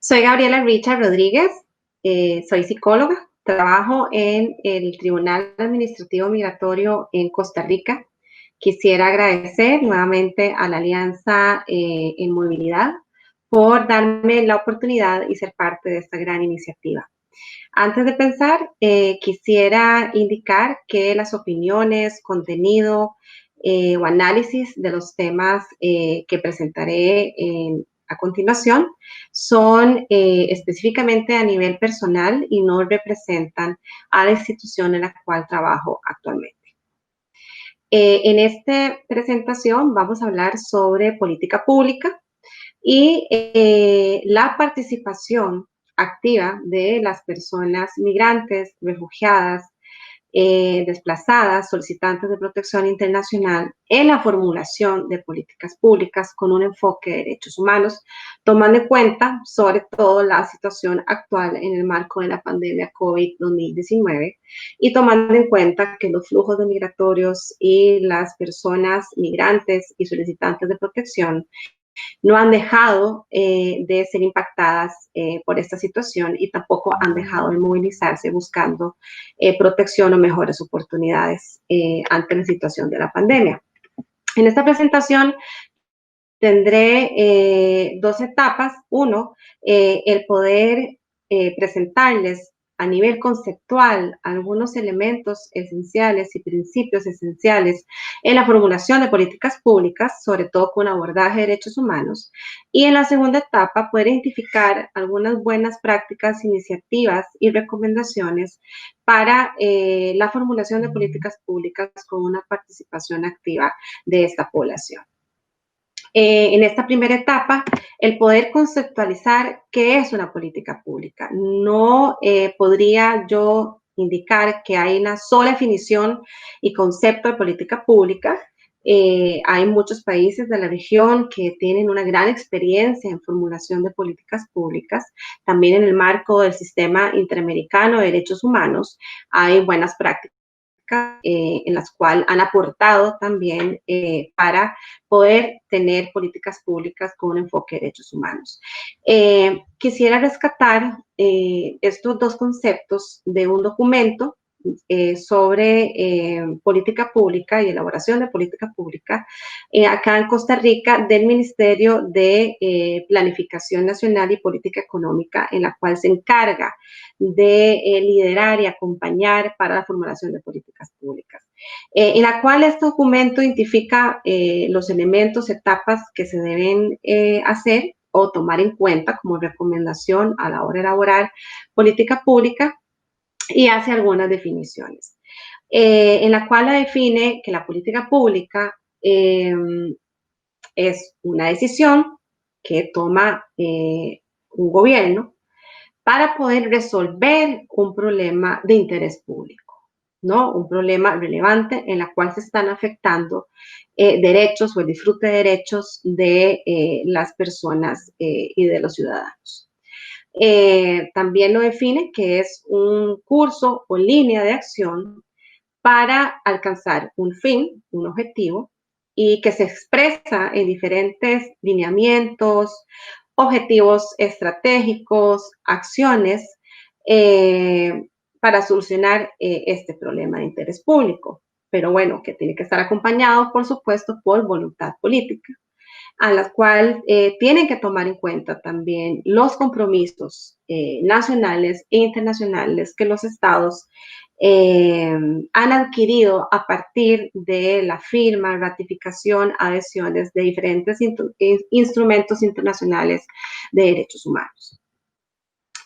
Soy Gabriela Richard Rodríguez, soy psicóloga, trabajo en el Tribunal Administrativo Migratorio en Costa Rica. Quisiera agradecer nuevamente a la Alianza en Movilidad por darme la oportunidad y ser parte de esta gran iniciativa. Antes de pensar, quisiera indicar que las opiniones, contenido o análisis de los temas que presentaré a continuación son específicamente a nivel personal y no representan a la institución en la cual trabajo actualmente. En esta presentación vamos a hablar sobre política pública y la participación activa de las personas migrantes, refugiadas, desplazadas, solicitantes de protección internacional en la formulación de políticas públicas con un enfoque de derechos humanos, tomando en cuenta sobre todo la situación actual en el marco de la pandemia COVID-2019 y tomando en cuenta que los flujos de migratorios y las personas migrantes y solicitantes de protección no han dejado de ser impactadas por esta situación y tampoco han dejado de movilizarse buscando protección o mejores oportunidades ante la situación de la pandemia. En esta presentación tendré dos etapas. Uno, el poder presentarles a nivel conceptual algunos elementos esenciales y principios esenciales en la formulación de políticas públicas, sobre todo con abordaje de derechos humanos. Y en la segunda etapa, poder identificar algunas buenas prácticas, iniciativas y recomendaciones para la formulación de políticas públicas con una participación activa de esta población. En esta primera etapa, el poder conceptualizar qué es una política pública. No podría yo indicar que hay una sola definición y concepto de política pública. Hay muchos países de la región que tienen una gran experiencia en formulación de políticas públicas. También en el marco del sistema interamericano de derechos humanos hay buenas prácticas en las cuales han aportado también para poder tener políticas públicas con un enfoque de derechos humanos. Quisiera rescatar estos dos conceptos de un documento sobre política pública y elaboración de política pública acá en Costa Rica del Ministerio de Planificación Nacional y Política Económica, en la cual se encarga de liderar y acompañar para la formulación de políticas públicas, en la cual este documento identifica los elementos, etapas que se deben hacer o tomar en cuenta como recomendación a la hora de elaborar política pública y hace algunas definiciones, en la cual la define que la política pública es una decisión que toma un gobierno para poder resolver un problema de interés público, ¿no? Un problema relevante en la cual se están afectando derechos o el disfrute de derechos de las personas y de los ciudadanos. También lo define que es un curso o línea de acción para alcanzar un fin, un objetivo, y que se expresa en diferentes lineamientos, objetivos estratégicos, acciones para solucionar este problema de interés público. Pero bueno, que tiene que estar acompañado, por supuesto, por voluntad política, a las cuales tienen que tomar en cuenta también los compromisos nacionales e internacionales que los estados han adquirido a partir de la firma, ratificación, adhesiones de diferentes instrumentos internacionales de derechos humanos.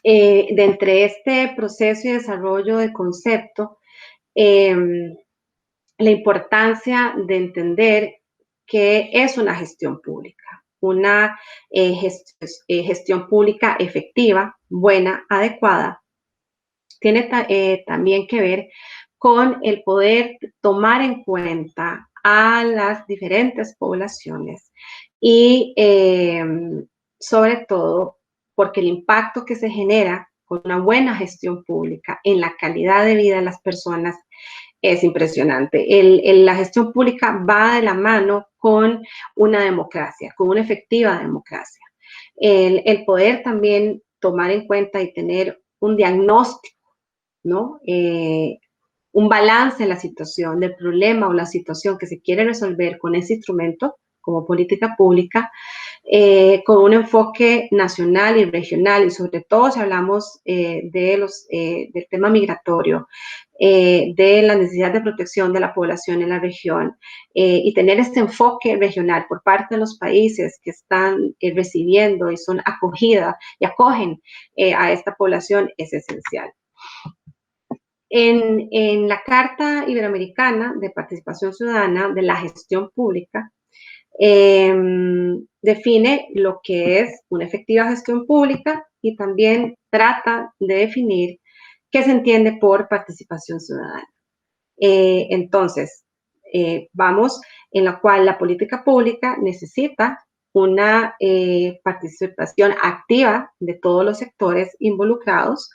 De entre este proceso y desarrollo de concepto, la importancia de entender qué es una gestión pública, una gestión pública efectiva, buena, adecuada, tiene también que ver con el poder tomar en cuenta a las diferentes poblaciones y sobre todo porque el impacto que se genera con una buena gestión pública en la calidad de vida de las personas es impresionante. La gestión pública va de la mano con una democracia, con una efectiva democracia. El poder también tomar en cuenta y tener un diagnóstico, ¿no? Un balance en la situación, del problema o la situación que se quiere resolver con ese instrumento como política pública, con un enfoque nacional y regional, y sobre todo si hablamos del tema migratorio, de la necesidad de protección de la población en la región, y tener este enfoque regional por parte de los países que están recibiendo y son acogida y acogen a esta población es esencial. En la Carta Iberoamericana de Participación Ciudadana de la Gestión Pública, define lo que es una efectiva gestión pública y también trata de definir qué se entiende por participación ciudadana. Entonces, vamos en la cual la política pública necesita una participación activa de todos los sectores involucrados,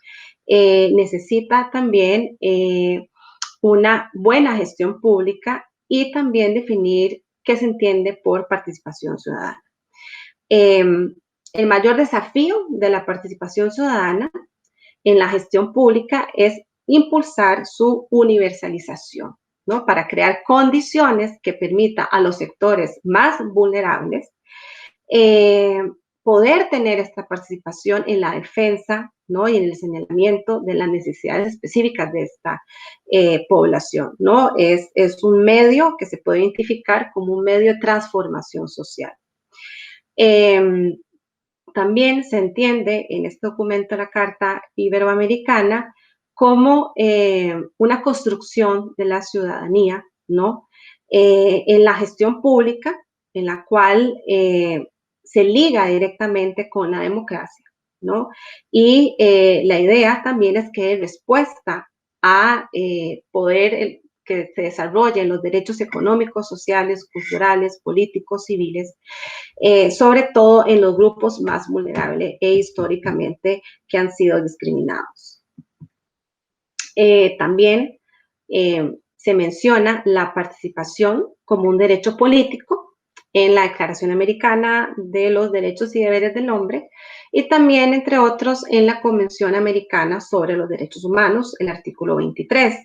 necesita también una buena gestión pública y también definir qué se entiende por participación ciudadana. El mayor desafío de la participación ciudadana en la gestión pública es impulsar su universalización, ¿no? Para crear condiciones que permita a los sectores más vulnerables poder tener esta participación en la defensa, ¿no? Y en el señalamiento de las necesidades específicas de esta población, ¿no? Es un medio que se puede identificar como un medio de transformación social. También se entiende en este documento de la Carta Iberoamericana como una construcción de la ciudadanía, ¿no? En la gestión pública, en la cual se liga directamente con la democracia, ¿no? Y la idea también es que respuesta a poder que se desarrollen los derechos económicos, sociales, culturales, políticos, civiles, sobre todo en los grupos más vulnerables e históricamente que han sido discriminados. También se menciona la participación como un derecho político en la Declaración Americana de los Derechos y Deberes del Hombre y también, entre otros, en la Convención Americana sobre los Derechos Humanos, el artículo 23.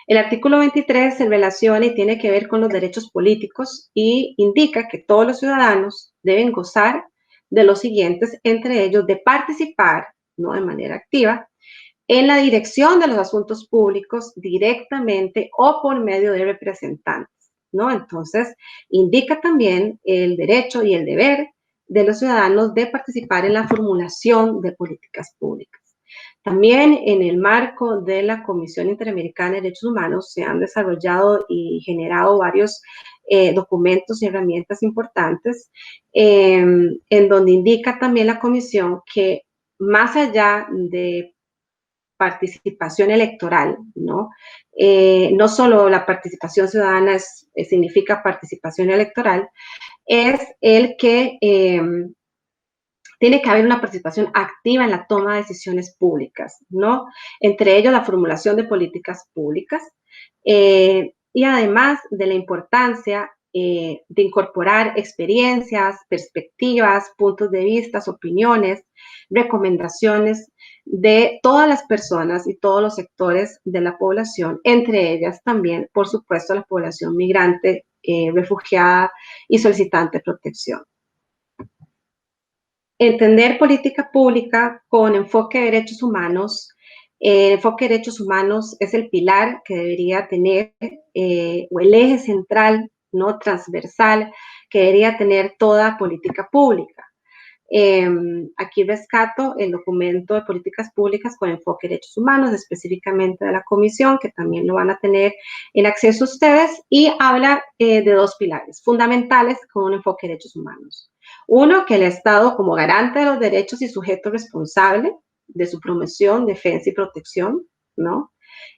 El artículo 23 se relaciona y tiene que ver con los derechos políticos y indica que todos los ciudadanos deben gozar de los siguientes, entre ellos de participar, no de manera activa, en la dirección de los asuntos públicos directamente o por medio de representantes, ¿no? Entonces, indica también el derecho y el deber de los ciudadanos de participar en la formulación de políticas públicas. También en el marco de la Comisión Interamericana de Derechos Humanos se han desarrollado y generado varios documentos y herramientas importantes en donde indica también la Comisión que más allá de participación electoral, ¿no? No solo la participación ciudadana significa participación electoral, es el que tiene que haber una participación activa en la toma de decisiones públicas, ¿no? Entre ellos la formulación de políticas públicas y además de la importancia de incorporar experiencias, perspectivas, puntos de vista, opiniones, recomendaciones de todas las personas y todos los sectores de la población, entre ellas también, por supuesto, la población migrante, refugiada y solicitante de protección. Entender política pública con enfoque de derechos humanos. El enfoque de derechos humanos es el pilar que debería tener o el eje central, no transversal, que debería tener toda política pública. Aquí rescato el documento de políticas públicas con enfoque de derechos humanos, específicamente de la Comisión, que también lo van a tener en acceso ustedes, y habla de dos pilares fundamentales con un enfoque de derechos humanos. Uno, que el Estado como garante de los derechos y sujeto responsable de su promoción, defensa y protección, ¿no?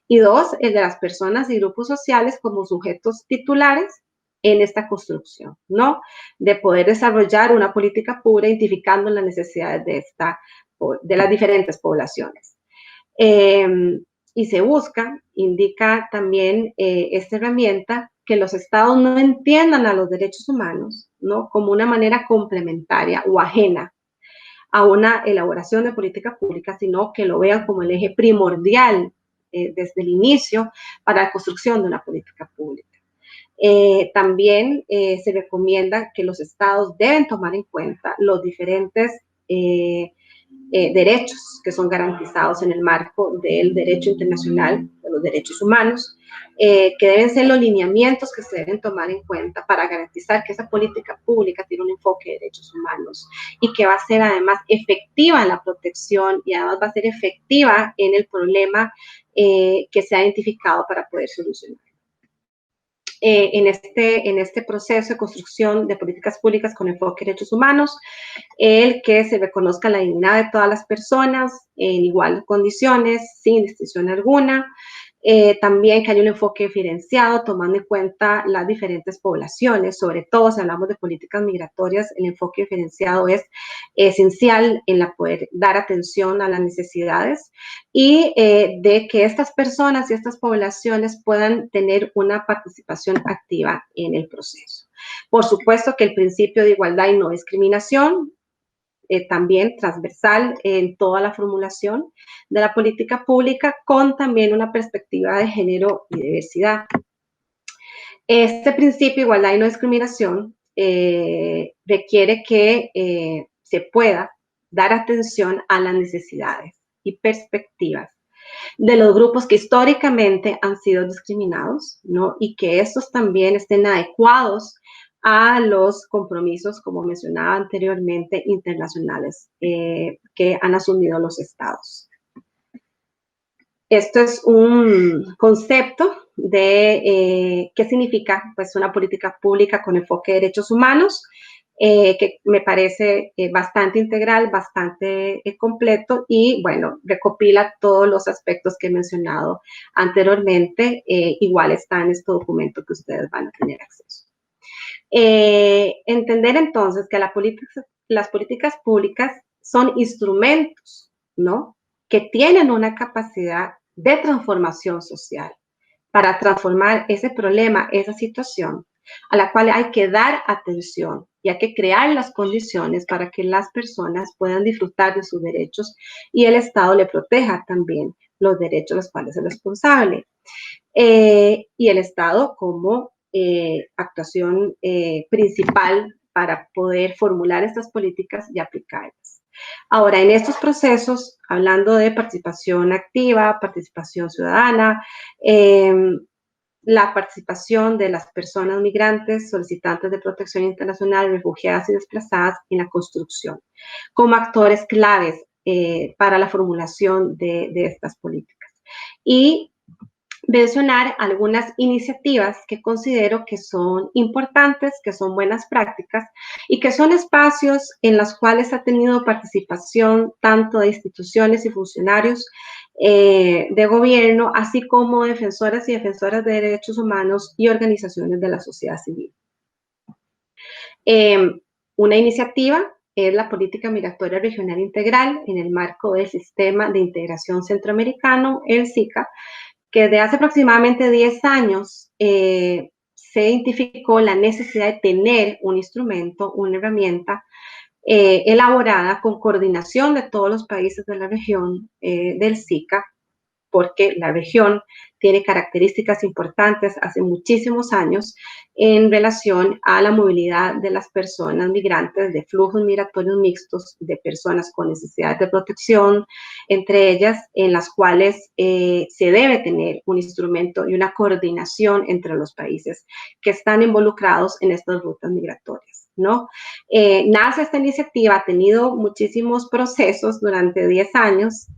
Y dos, el de las personas y grupos sociales como sujetos titulares en esta construcción, ¿no? De poder desarrollar una política pública identificando las necesidades de las diferentes poblaciones. Y se busca, indica también esta herramienta, que los estados no entiendan a los derechos humanos, ¿no? Como una manera complementaria o ajena a una elaboración de política pública, sino que lo vean como el eje primordial desde el inicio para la construcción de una política pública. También se recomienda que los estados deben tomar en cuenta los diferentes derechos que son garantizados en el marco del derecho internacional de los derechos humanos, que deben ser los lineamientos que se deben tomar en cuenta para garantizar que esa política pública tiene un enfoque de derechos humanos y que va a ser además efectiva en la protección y además va a ser efectiva en el problema que se ha identificado para poder solucionar. En este proceso de construcción de políticas públicas con enfoque en derechos humanos, el que se reconozca la dignidad de todas las personas en iguales condiciones, sin distinción alguna. También que haya un enfoque diferenciado, tomando en cuenta las diferentes poblaciones, sobre todo si hablamos de políticas migratorias, el enfoque diferenciado es esencial en la poder dar atención a las necesidades y de que estas personas y estas poblaciones puedan tener una participación activa en el proceso. Por supuesto que el principio de igualdad y no discriminación, también transversal en toda la formulación de la política pública, con también una perspectiva de género y diversidad. Este principio de igualdad y no discriminación requiere que se pueda dar atención a las necesidades y perspectivas de los grupos que históricamente han sido discriminados, ¿no? Y que estos también estén adecuados a los compromisos, como mencionaba anteriormente, internacionales que han asumido los estados. Esto es un concepto de qué significa pues, una política pública con enfoque de derechos humanos, que me parece bastante integral, bastante completo y, bueno, recopila todos los aspectos que he mencionado anteriormente. Igual está en este documento que ustedes van a tener acceso. Entender entonces que las políticas públicas son instrumentos, ¿no?, que tienen una capacidad de transformación social para transformar ese problema, esa situación, a la cual hay que dar atención y hay que crear las condiciones para que las personas puedan disfrutar de sus derechos y el Estado le proteja también los derechos de los cuales es responsable. Y el Estado como actuación principal para poder formular estas políticas y aplicarlas. Ahora, en estos procesos, hablando de participación activa, participación ciudadana, la participación de las personas migrantes, solicitantes de protección internacional, refugiadas y desplazadas en la construcción, como actores claves para la formulación de estas políticas. Y mencionar algunas iniciativas que considero que son importantes, que son buenas prácticas y que son espacios en los cuales ha tenido participación tanto de instituciones y funcionarios de gobierno, así como defensoras y defensoras de derechos humanos y organizaciones de la sociedad civil. Una iniciativa es la Política Migratoria Regional Integral en el marco del Sistema de Integración Centroamericano, el SICA, que desde hace aproximadamente 10 años se identificó la necesidad de tener un instrumento, una herramienta elaborada con coordinación de todos los países de la región del SICA, porque la región tiene características importantes hace muchísimos años en relación a la movilidad de las personas migrantes, de flujos migratorios mixtos, de personas con necesidades de protección, entre ellas en las cuales se debe tener un instrumento y una coordinación entre los países que están involucrados en estas rutas migratorias, ¿no? Nace esta iniciativa, ha tenido muchísimos procesos durante 10 años,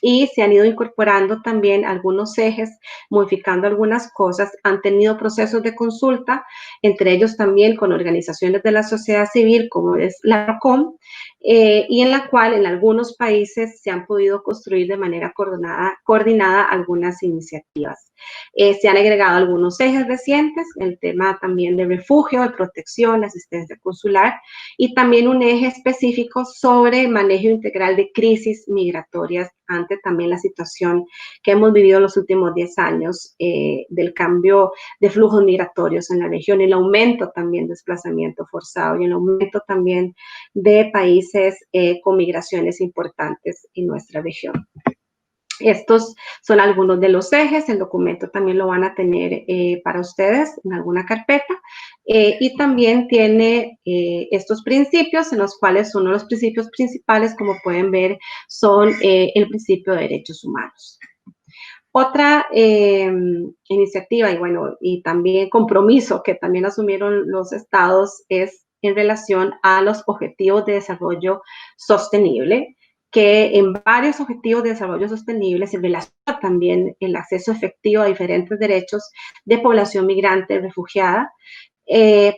y se han ido incorporando también algunos ejes, modificando algunas cosas, han tenido procesos de consulta, entre ellos también con organizaciones de la sociedad civil, como es la RACOM, y en la cual en algunos países se han podido construir de manera coordinada algunas iniciativas. Se han agregado algunos ejes recientes, el tema también de refugio, de protección, asistencia consular, y también un eje específico sobre manejo integral de crisis migratorias ante también la situación que hemos vivido en los últimos 10 años del cambio de flujos migratorios en la región, el aumento también de desplazamiento forzado y el aumento también de países países con migraciones importantes en nuestra región. Estos son algunos de los ejes, el documento también lo van a tener para ustedes en alguna carpeta, y también tiene estos principios, en los cuales uno de los principios principales, como pueden ver, son el principio de derechos humanos. Otra iniciativa y también compromiso que también asumieron los estados es en relación a los objetivos de desarrollo sostenible, que en varios objetivos de desarrollo sostenible se relaciona también el acceso efectivo a diferentes derechos de población migrante refugiada,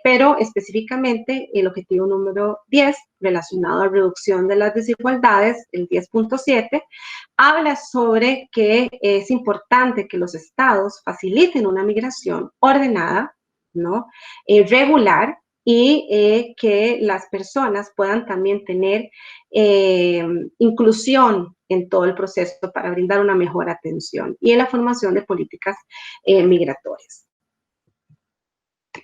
pero específicamente el objetivo número 10, relacionado a reducción de las desigualdades, el 10.7, habla sobre que es importante que los estados faciliten una migración ordenada, ¿no? Regular, y que las personas puedan también tener inclusión en todo el proceso para brindar una mejor atención y en la formación de políticas migratorias.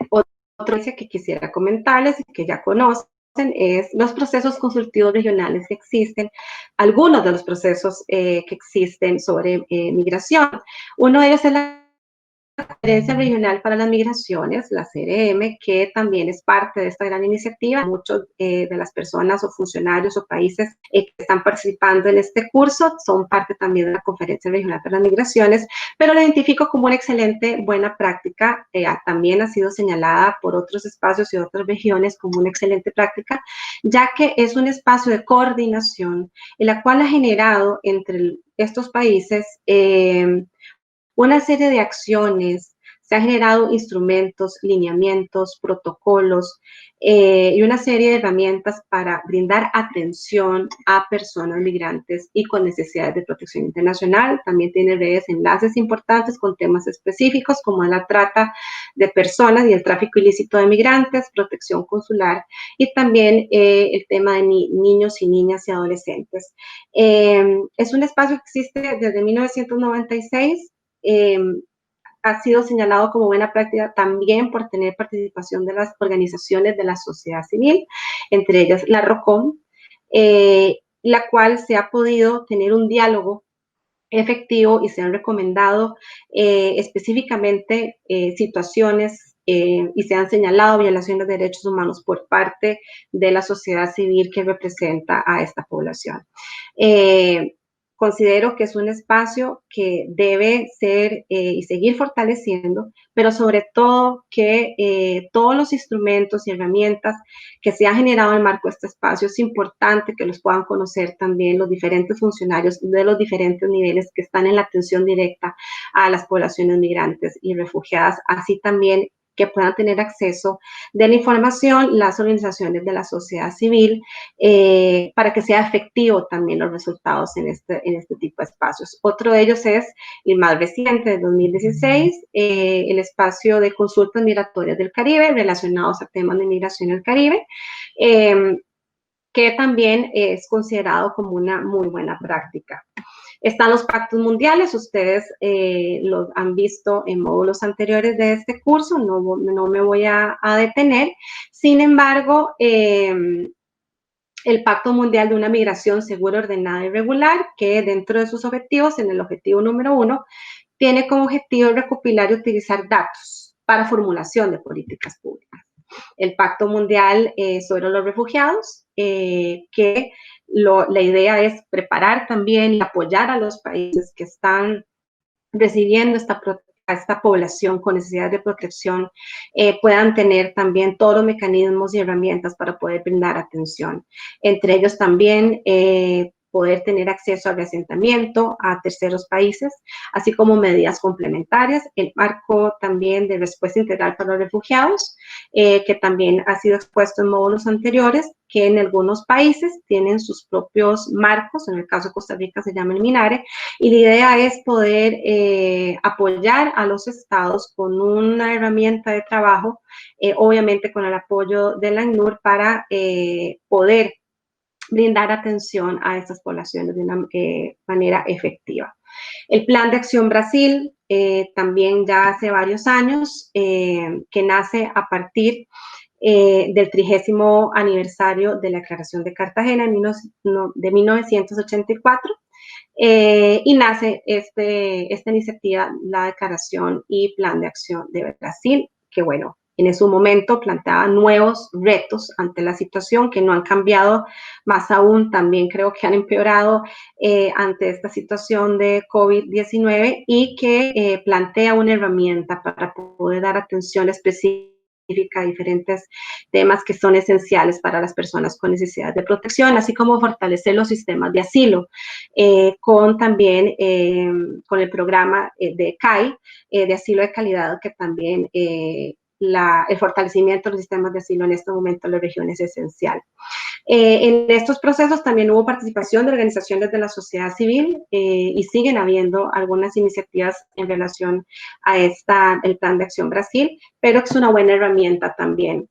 Otra cosa que quisiera comentarles y que ya conocen es los procesos consultivos regionales que existen, algunos de los procesos que existen sobre migración. Uno de ellos es la Conferencia Regional para las Migraciones, la CRM, que también es parte de esta gran iniciativa. Muchos de las personas o funcionarios o países que están participando en este curso son parte también de la Conferencia Regional para las Migraciones, pero lo identifico como una excelente buena práctica. También ha sido señalada por otros espacios y otras regiones como una excelente práctica, ya que es un espacio de coordinación en la cual ha generado entre estos países una serie de acciones, se han generado instrumentos, lineamientos, protocolos y una serie de herramientas para brindar atención a personas migrantes y con necesidades de protección internacional. También tiene redes, enlaces importantes con temas específicos como la trata de personas y el tráfico ilícito de migrantes, protección consular y también el tema de niños y niñas y adolescentes. Es un espacio que existe desde 1996. Ha sido señalado como buena práctica también por tener participación de las organizaciones de la sociedad civil, entre ellas la ROCOM, la cual se ha podido tener un diálogo efectivo y se han recomendado específicamente situaciones y se han señalado violaciones de derechos humanos por parte de la sociedad civil que representa a esta población. Considero que es un espacio que debe ser y seguir fortaleciendo, pero sobre todo que todos los instrumentos y herramientas que se han generado en el marco de este espacio es importante que los puedan conocer también los diferentes funcionarios de los diferentes niveles que están en la atención directa a las poblaciones migrantes y refugiadas, así también que puedan tener acceso de la información las organizaciones de la sociedad civil para que sea efectivo también los resultados en este tipo de espacios. Otro de ellos es el más reciente, de 2016, el espacio de consultas migratorias del Caribe relacionados a temas de migración en el Caribe, que también es considerado como una muy buena práctica. Están los pactos mundiales, ustedes los han visto en módulos anteriores de este curso, no me voy a detener. Sin embargo, el Pacto Mundial de una Migración Segura, Ordenada y Regular, que dentro de sus objetivos, en el objetivo número 1, tiene como objetivo recopilar y utilizar datos para formulación de políticas públicas. El Pacto Mundial sobre los Refugiados, que la idea es preparar también y apoyar a los países que están recibiendo esta población con necesidades de protección, puedan tener también todos los mecanismos y herramientas para poder brindar atención. Entre ellos también poder tener acceso al reasentamiento a terceros países, así como medidas complementarias, el marco también de respuesta integral para los refugiados, que también ha sido expuesto en módulos anteriores, que en algunos países tienen sus propios marcos, en el caso de Costa Rica se llama el MINARE, y la idea es poder apoyar a los estados con una herramienta de trabajo, obviamente con el apoyo de la ACNUR, para poder brindar atención a estas poblaciones de una manera efectiva. El Plan de Acción Brasil, también ya hace varios años, que nace a partir del 30º aniversario de la Declaración de Cartagena de 1984. Y nace esta iniciativa, la Declaración y Plan de Acción de Brasil, que bueno, en ese momento planteaba nuevos retos ante la situación que no han cambiado, más aún también creo que han empeorado ante esta situación de COVID-19 y que plantea una herramienta para poder dar atención específica a diferentes temas que son esenciales para las personas con necesidades de protección, así como fortalecer los sistemas de asilo, con también con el programa de CAI, de asilo de calidad, que también el fortalecimiento de los sistemas de asilo en este momento en la región es esencial. En estos procesos también hubo participación de organizaciones de la sociedad civil y siguen habiendo algunas iniciativas en relación a el Plan de Acción Brasil, pero es una buena herramienta también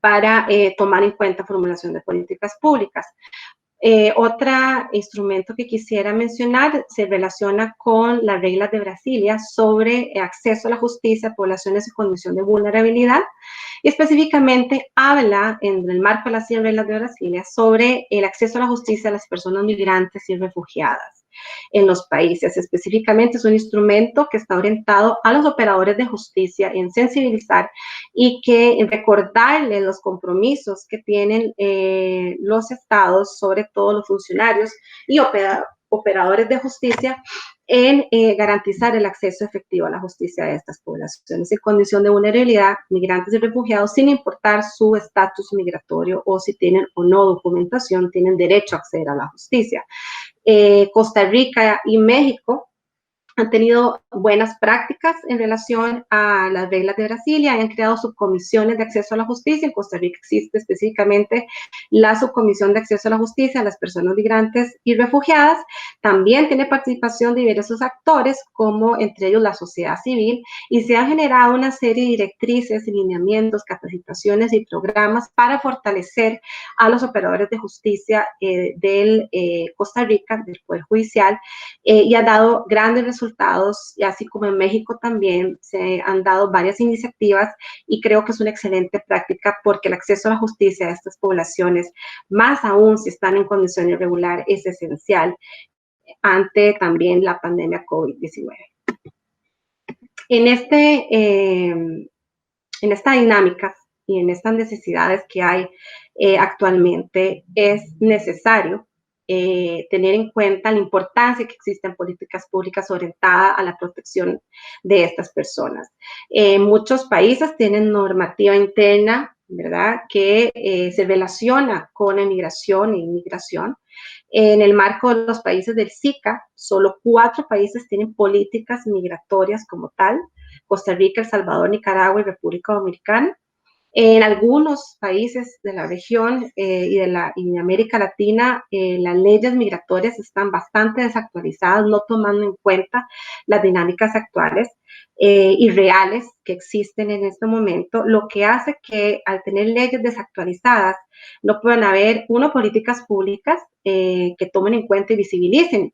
para tomar en cuenta formulación de políticas públicas. Otro instrumento que quisiera mencionar se relaciona con las reglas de Brasilia sobre acceso a la justicia a poblaciones en condición de vulnerabilidad, y específicamente habla en el marco de las 100 reglas de Brasilia sobre el acceso a la justicia a las personas migrantes y refugiadas en los países. Específicamente es un instrumento que está orientado a los operadores de justicia en sensibilizar y que recordarle los compromisos que tienen los estados, sobre todo los funcionarios y operadores de justicia, en garantizar el acceso efectivo a la justicia de estas poblaciones en condición de vulnerabilidad, migrantes y refugiados, sin importar su estatus migratorio o si tienen o no documentación, tienen derecho a acceder a la justicia. Costa Rica y México han tenido buenas prácticas en relación a las reglas de Brasilia y han creado subcomisiones de acceso a la justicia. En Costa Rica existe específicamente la subcomisión de acceso a la justicia a las personas migrantes y refugiadas. También tiene participación de diversos actores, como entre ellos la sociedad civil, y se han generado una serie de directrices, lineamientos, capacitaciones y programas para fortalecer a los operadores de justicia del Costa Rica, del Poder Judicial, y ha dado grandes resultados, y así como en México también se han dado varias iniciativas, y creo que es una excelente práctica porque el acceso a la justicia de estas poblaciones, más aún si están en condición irregular, es esencial ante también la pandemia COVID-19. En, en esta dinámica y en estas necesidades que hay actualmente, es necesario tener en cuenta la importancia que existen políticas públicas orientadas a la protección de estas personas. Muchos países tienen normativa interna, ¿verdad?, que se relaciona con emigración e inmigración. En el marco de los países del SICA, solo 4 países tienen políticas migratorias como tal: Costa Rica, El Salvador, Nicaragua y República Dominicana. En algunos países de la región y de América Latina, las leyes migratorias están bastante desactualizadas, no tomando en cuenta las dinámicas actuales y reales que existen en este momento, lo que hace que al tener leyes desactualizadas no puedan haber, políticas públicas que tomen en cuenta y visibilicen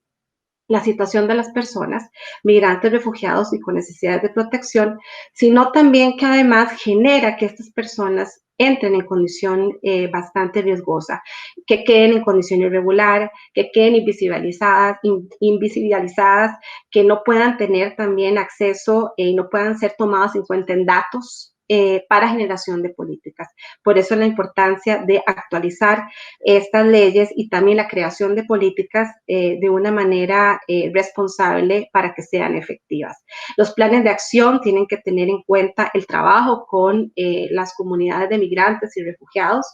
la situación de las personas, migrantes, refugiados y con necesidades de protección, sino también que además genera que estas personas entren en condición bastante riesgosa, que queden en condición irregular, que queden invisibilizadas, que no puedan tener también acceso y no puedan ser tomadas en cuenta en datos para generación de políticas. Por eso la importancia de actualizar estas leyes y también la creación de políticas de una manera responsable para que sean efectivas. Los planes de acción tienen que tener en cuenta el trabajo con las comunidades de migrantes y refugiados.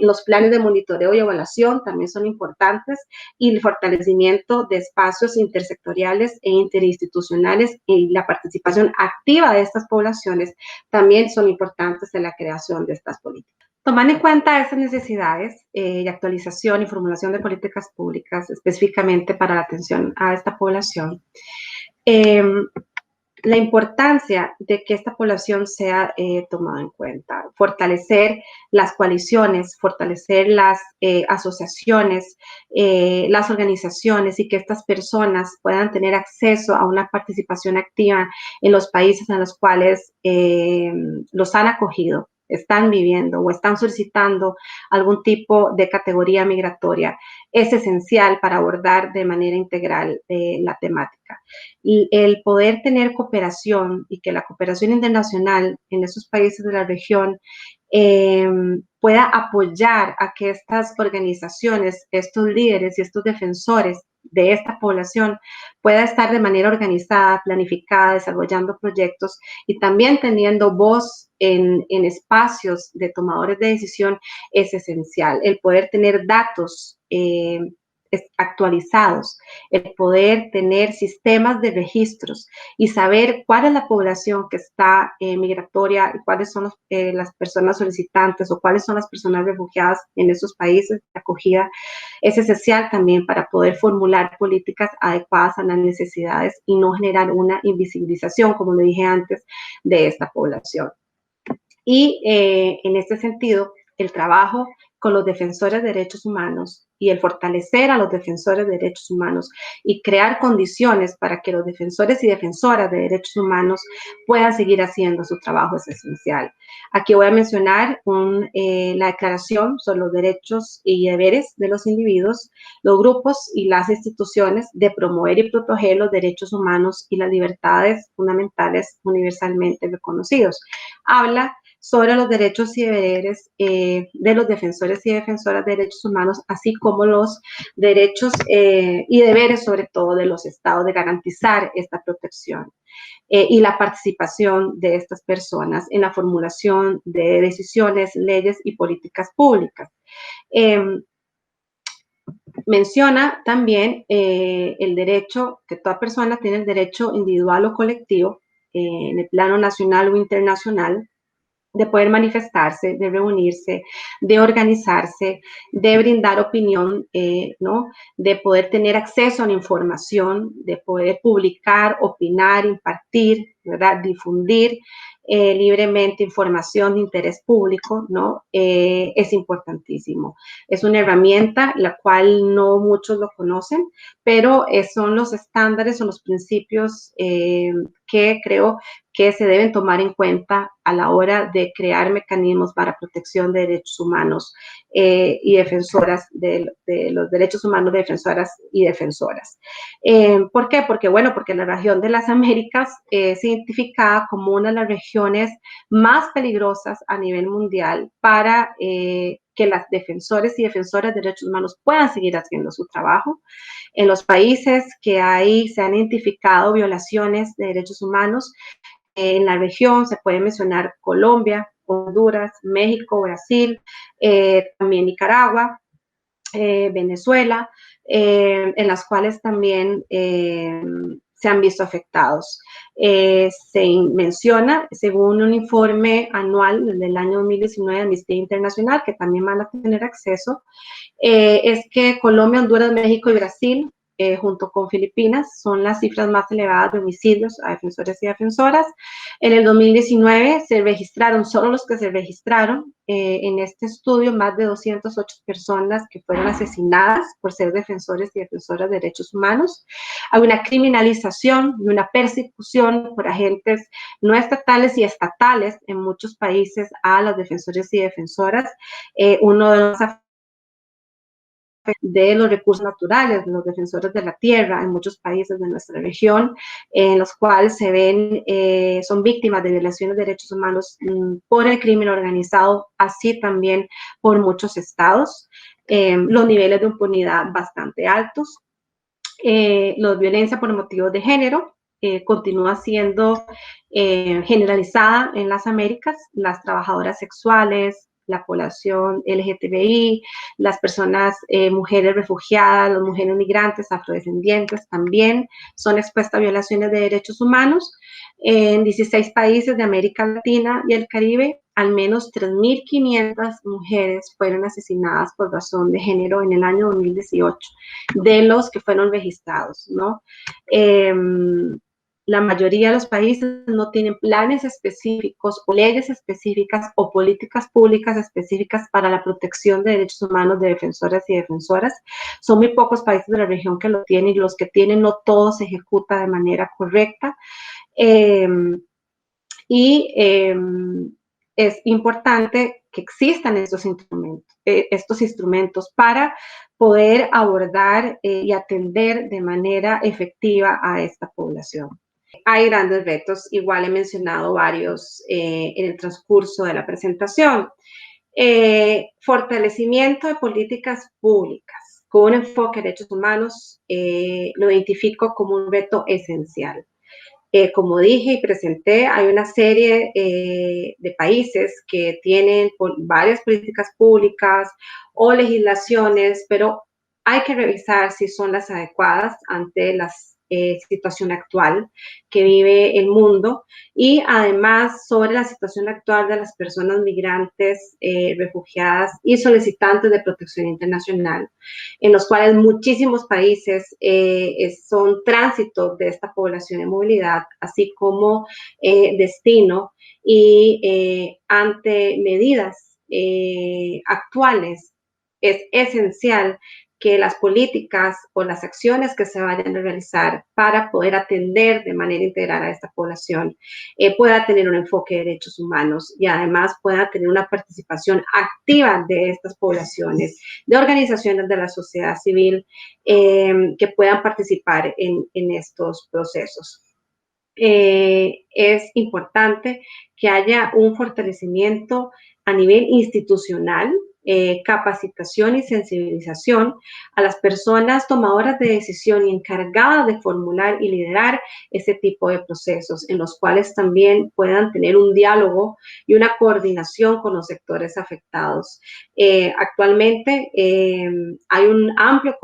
Los planes de monitoreo y evaluación también son importantes, y el fortalecimiento de espacios intersectoriales e interinstitucionales y la participación activa de estas poblaciones también son importantes en la creación de estas políticas. Tomando en cuenta esas necesidades de actualización y formulación de políticas públicas específicamente para la atención a esta población, la importancia de que esta población sea tomada en cuenta, fortalecer las coaliciones, fortalecer las asociaciones, las organizaciones, y que estas personas puedan tener acceso a una participación activa en los países en los cuales los han acogido, están viviendo o están solicitando algún tipo de categoría migratoria, es esencial para abordar de manera integral la temática. Y el poder tener cooperación y que la cooperación internacional en esos países de la región pueda apoyar a que estas organizaciones, estos líderes y estos defensores de esta población pueda estar de manera organizada, planificada, desarrollando proyectos y también teniendo voz en espacios de tomadores de decisión es esencial. El poder tener datos actualizados, el poder tener sistemas de registros y saber cuál es la población que está migratoria y cuáles son las personas solicitantes o cuáles son las personas refugiadas en esos países de acogida es esencial también para poder formular políticas adecuadas a las necesidades y no generar una invisibilización, como le dije antes, de esta población. Y en este sentido, el trabajo con los defensores de derechos humanos y el fortalecer a los defensores de derechos humanos y crear condiciones para que los defensores y defensoras de derechos humanos puedan seguir haciendo su trabajo es esencial. Aquí voy a mencionar la Declaración sobre los Derechos y Deberes de los Individuos, los grupos y las instituciones de promover y proteger los derechos humanos y las libertades fundamentales universalmente reconocidos. Habla sobre los derechos y deberes de los defensores y defensoras de derechos humanos, así como los derechos y deberes, sobre todo, de los estados de garantizar esta protección y la participación de estas personas en la formulación de decisiones, leyes y políticas públicas. Menciona también el derecho, que toda persona tiene el derecho individual o colectivo en el plano nacional o internacional, de poder manifestarse, de reunirse, de organizarse, de brindar opinión, ¿no? De poder tener acceso a la información, de poder publicar, opinar, impartir, ¿verdad? Difundir libremente información de interés público, ¿no? Es importantísimo. Es una herramienta la cual no muchos lo conocen, pero son los estándares o los principios que creo que se deben tomar en cuenta a la hora de crear mecanismos para protección de derechos humanos y defensoras de los derechos humanos, defensoras y defensoras. ¿Por qué? Porque, bueno, porque la región de las Américas es identificada como una de las regiones más peligrosas a nivel mundial para que las defensores y defensoras de derechos humanos puedan seguir haciendo su trabajo. En los países que se han identificado violaciones de derechos humanos, en la región se puede mencionar Colombia, Honduras, México, Brasil, también Nicaragua, Venezuela, en las cuales también se han visto afectados. Se menciona, según un informe anual del año 2019 de Amnistía Internacional, que también van a tener acceso, es que Colombia, Honduras, México y Brasil, junto con Filipinas, son las cifras más elevadas de homicidios a defensores y defensoras. En el 2019 se registraron, solo los que se registraron en este estudio, más de 208 personas que fueron asesinadas por ser defensores y defensoras de derechos humanos. Hay una criminalización y una persecución por agentes no estatales y estatales en muchos países a los defensores y defensoras. Uno de los de los recursos naturales, de los defensores de la tierra en muchos países de nuestra región, en los cuales se ven, son víctimas de violaciones de derechos humanos por el crimen organizado, así también por muchos estados. Los niveles de impunidad bastante altos. La violencia por motivos de género continúa siendo generalizada en las Américas. Las trabajadoras sexuales, la población LGTBI, las personas, mujeres refugiadas, las mujeres migrantes, afrodescendientes también son expuestas a violaciones de derechos humanos. En 16 países de América Latina y el Caribe, al menos 3.500 mujeres fueron asesinadas por razón de género en el año 2018, de los que fueron registrados, ¿no? La mayoría de los países no tienen planes específicos o leyes específicas o políticas públicas específicas para la protección de derechos humanos de defensoras y defensoras. Son muy pocos países de la región que lo tienen y los que tienen no todo se ejecuta de manera correcta. es importante que existan estos instrumentos para poder abordar y atender de manera efectiva a esta población. Hay grandes retos, igual he mencionado varios en el transcurso de la presentación. Fortalecimiento de políticas públicas con un enfoque de derechos humanos, lo identifico como un reto esencial. Como dije y presenté, hay una serie de países que tienen varias políticas públicas o legislaciones, pero hay que revisar si son las adecuadas ante la situación actual que vive el mundo y además sobre la situación actual de las personas migrantes, refugiadas y solicitantes de protección internacional, en los cuales muchísimos países son tránsito de esta población en movilidad, así como destino, y ante medidas actuales es esencial que las políticas o las acciones que se vayan a realizar para poder atender de manera integral a esta población pueda tener un enfoque de derechos humanos y además pueda tener una participación activa de estas poblaciones, de organizaciones de la sociedad civil que puedan participar en estos procesos. Es importante que haya un fortalecimiento a nivel institucional, capacitación y sensibilización a las personas tomadoras de decisión y encargadas de formular y liderar este tipo de procesos, en los cuales también puedan tener un diálogo y una coordinación con los sectores afectados. Actualmente hay un amplio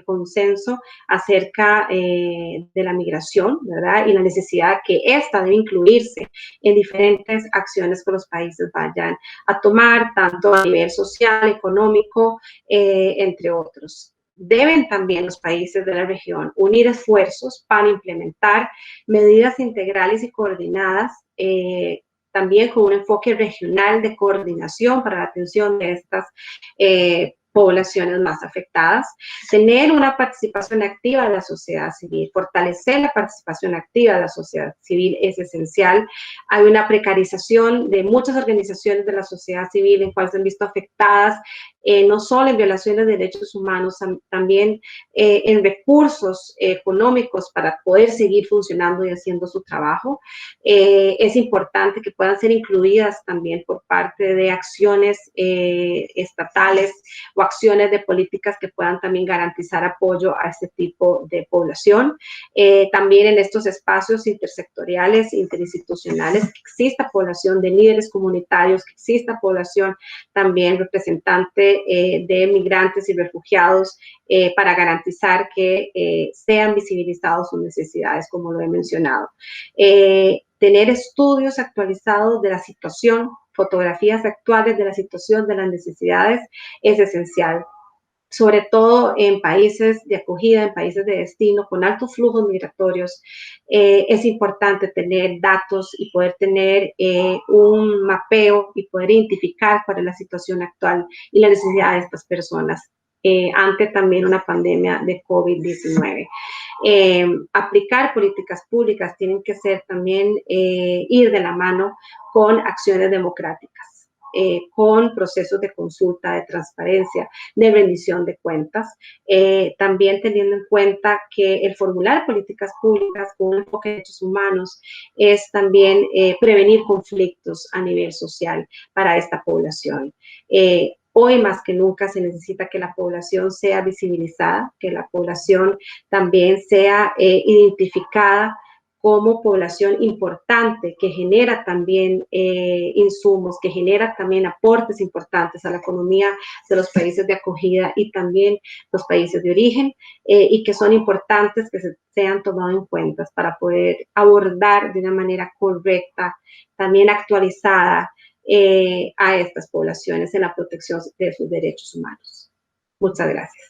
consenso acerca de la migración, ¿verdad? Y la necesidad que esta debe incluirse en diferentes acciones que los países vayan a tomar, tanto a nivel social, económico, entre otros. Deben también los países de la región unir esfuerzos para implementar medidas integrales y coordinadas, también con un enfoque regional de coordinación para la atención de estas poblaciones más afectadas, tener una participación activa de la sociedad civil, fortalecer la participación activa de la sociedad civil es esencial. Hay una precarización de muchas organizaciones de la sociedad civil en cuales se han visto afectadas no solo en violaciones de derechos humanos, también en recursos económicos para poder seguir funcionando y haciendo su trabajo. Es importante que puedan ser incluidas también por parte de acciones estatales o acciones de políticas que puedan también garantizar apoyo a este tipo de población. También en estos espacios intersectoriales, interinstitucionales, que exista población de líderes comunitarios, que exista población también representante de migrantes y refugiados para garantizar que sean visibilizados sus necesidades, como lo he mencionado. Tener estudios actualizados de la situación, fotografías actuales de la situación, de las necesidades, es esencial, sobre todo en países de acogida, en países de destino, con altos flujos migratorios. Es importante tener datos y poder tener un mapeo y poder identificar cuál es la situación actual y la necesidad de estas personas ante también una pandemia de COVID-19. Aplicar políticas públicas tienen que ser también ir de la mano con acciones democráticas. Con procesos de consulta, de transparencia, de rendición de cuentas, también teniendo en cuenta que el formular políticas públicas con un enfoque de derechos humanos es también prevenir conflictos a nivel social para esta población. Hoy más que nunca se necesita que la población sea visibilizada, que la población también sea identificada como población importante que genera también insumos, que genera también aportes importantes a la economía de los países de acogida y también los países de origen y que son importantes que sean tomados en cuenta para poder abordar de una manera correcta, también actualizada a estas poblaciones en la protección de sus derechos humanos. Muchas gracias.